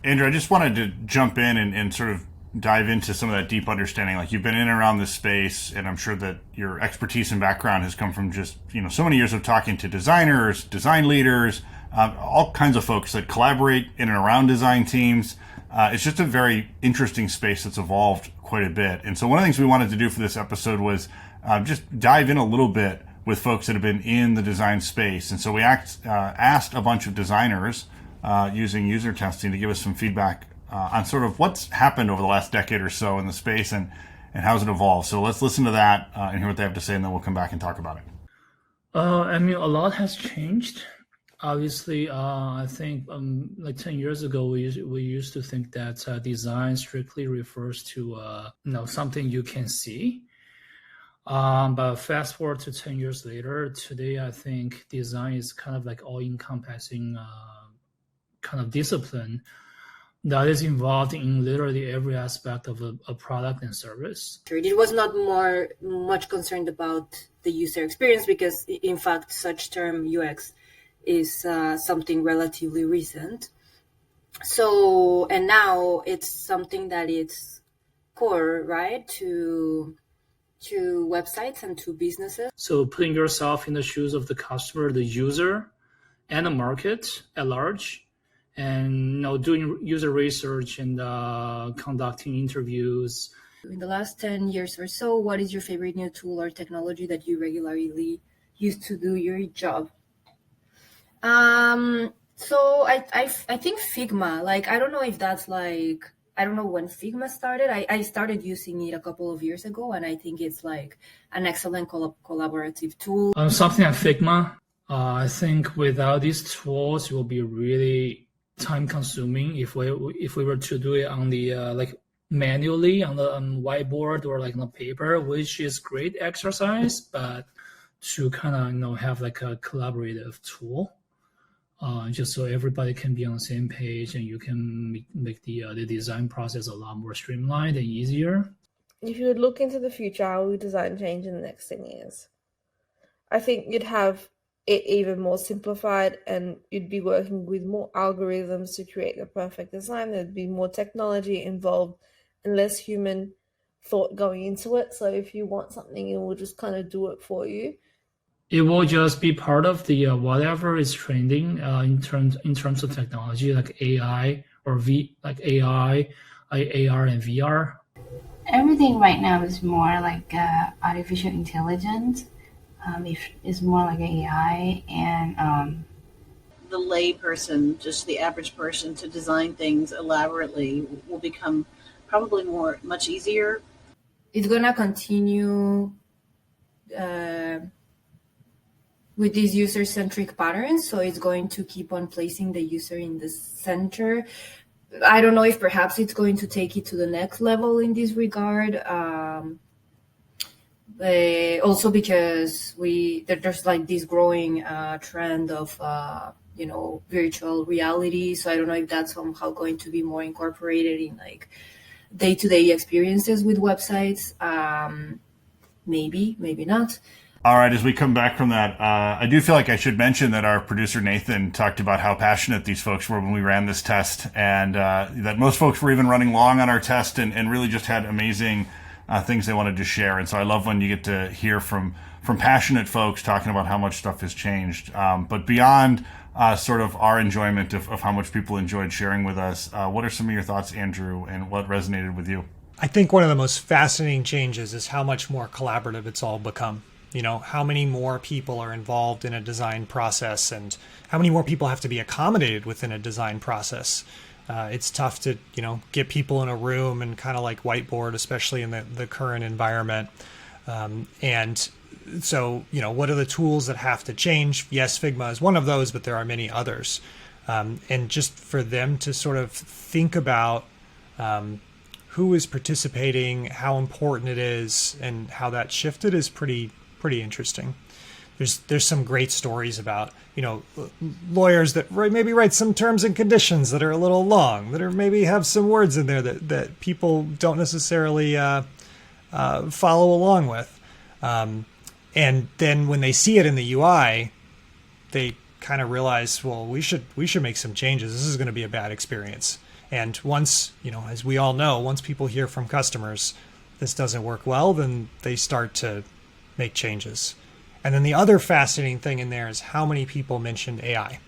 Andrew, I just wanted to jump in and sort of dive into some of that deep understanding. Like you've been in and around this space, and I'm sure that your expertise and background has come from just so many years of talking to designers, design leaders, all kinds of folks that collaborate in and around design teams. It's just a very interesting space that's evolved quite a bit. And so one of the things we wanted to do for this episode was just dive in a little bit with folks that have been in the design space. And so we asked a bunch of designers using user testing to give us some feedback on sort of what's happened over the last decade or so in the space and how's it evolved. So let's listen to that and hear what they have to say, and then we'll come back and talk about it. I mean, a lot has changed. Obviously, I think like 10 years ago, we used to think that design strictly refers to something you can see. But fast forward to 10 years later, today I think design is kind of like all-encompassing kind of discipline that is involved in literally every aspect of a product and service. It was not much concerned about the user experience because, in fact, such term UX is something relatively recent. So, and now it's something that is core, right, to websites and to businesses. So putting yourself in the shoes of the customer, the user, and the market at large, and doing user research and conducting interviews. In the last 10 years or so, what is your favorite new tool or technology that you regularly use to do your job? So I think Figma, like, I don't know if that's like, I don't know when Figma started. I started using it a couple of years ago, and I think it's like an excellent collaborative tool. Something like Figma, I think without these tools, it will be really time consuming if we were to do it on the like manually on the whiteboard or like on the paper, which is great exercise, but to kind of have like a collaborative tool. Just so everybody can be on the same page and you can make the design process a lot more streamlined and easier. If you would look into the future, how will design change in the next 10 years? I think you'd have it even more simplified, and you'd be working with more algorithms to create the perfect design. There'd be more technology involved and less human thought going into it. So if you want something, it will just kind of do it for you. It will just be part of the whatever is trending in terms of technology, like AI or AI, AR and VR. Everything right now is more like artificial intelligence. It's more like AI, and the lay person, just the average person, to design things elaborately will become probably much easier. It's gonna continue with these user-centric patterns, so it's going to keep on placing the user in the center. I don't know if perhaps it's going to take it to the next level in this regard. Also because there's like this growing trend of virtual reality. So I don't know if that's somehow going to be more incorporated in like day-to-day experiences with websites. Maybe not. All right, as we come back from that, I do feel like I should mention that our producer Nathan talked about how passionate these folks were when we ran this test, and that most folks were even running long on our test and really just had amazing things they wanted to share. And so I love when you get to hear from passionate folks talking about how much stuff has changed. But beyond sort of our enjoyment of how much people enjoyed sharing with us, what are some of your thoughts, Andrew, and what resonated with you? I think one of the most fascinating changes is how much more collaborative it's all become. How many more people are involved in a design process and how many more people have to be accommodated within a design process. It's tough to, get people in a room and kind of like whiteboard, especially in the current environment. And so, what are the tools that have to change? Yes, Figma is one of those, but there are many others. And just for them to sort of think about who is participating, how important it is, and how that shifted is pretty interesting. There's some great stories about, lawyers that maybe write some terms and conditions that are a little long, that are maybe have some words in there that people don't necessarily follow along with. And then when they see it in the UI, they kind of realize, well, we should make some changes. This is going to be a bad experience. And once, as we all know, once people hear from customers, this doesn't work well, then they start to make changes. And then the other fascinating thing in there is how many people mentioned AI,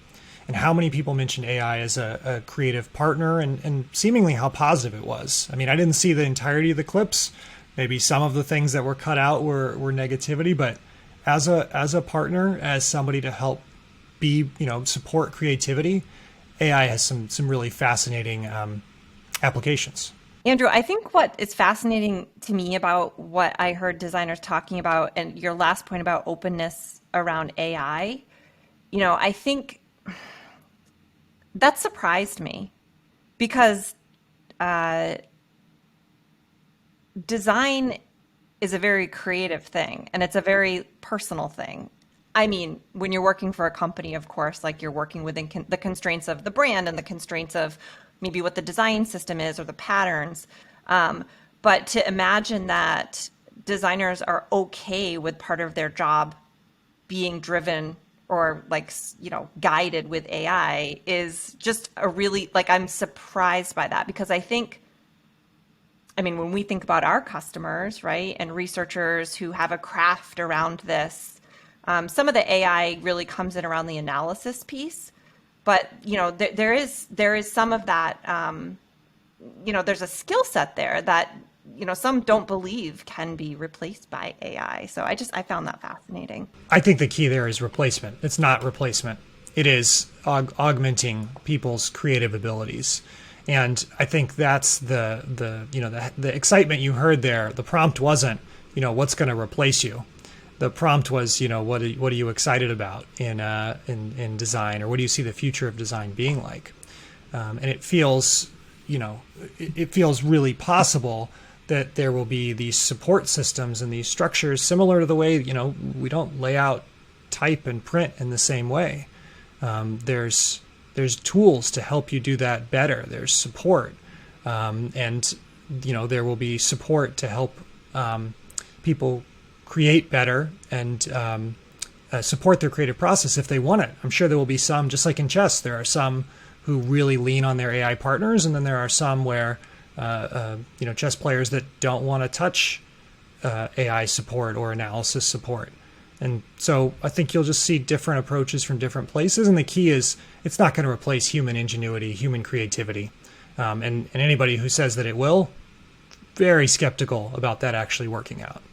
and how many people mentioned AI as a creative partner, and seemingly how positive it was. I mean, I didn't see the entirety of the clips. Maybe some of the things that were cut out were negativity, but as a partner, as somebody to help support creativity, AI has some really fascinating applications. Andrew, I think what is fascinating to me about what I heard designers talking about, and your last point about openness around AI, I think that surprised me, because design is a very creative thing, and it's a very personal thing. I mean, when you're working for a company, of course, like you're working within the constraints of the brand and the constraints of maybe what the design system is or the patterns. But to imagine that designers are okay with part of their job being driven or guided with AI is just a really, I'm surprised by that, because when we think about our customers, right, and researchers who have a craft around this, some of the AI really comes in around the analysis piece, but there is some of that. There's a skill set there that some don't believe can be replaced by AI. So I found that fascinating. I think the key there is replacement. It's not replacement. It is augmenting people's creative abilities. And I think that's the excitement you heard there. The prompt wasn't, what's going to replace you. The prompt was, what are you excited about in design, or what do you see the future of design being like? And it feels, it feels really possible that there will be these support systems and these structures similar to the way, we don't lay out type and print in the same way. There's tools to help you do that better. There's support, and there will be support to help people create better and support their creative process if they want it. I'm sure there will be some, just like in chess, there are some who really lean on their AI partners, and then there are some where chess players that don't want to touch AI support or analysis support. And so I think you'll just see different approaches from different places. And the key is it's not going to replace human ingenuity, human creativity. And anybody who says that it will, very skeptical about that actually working out.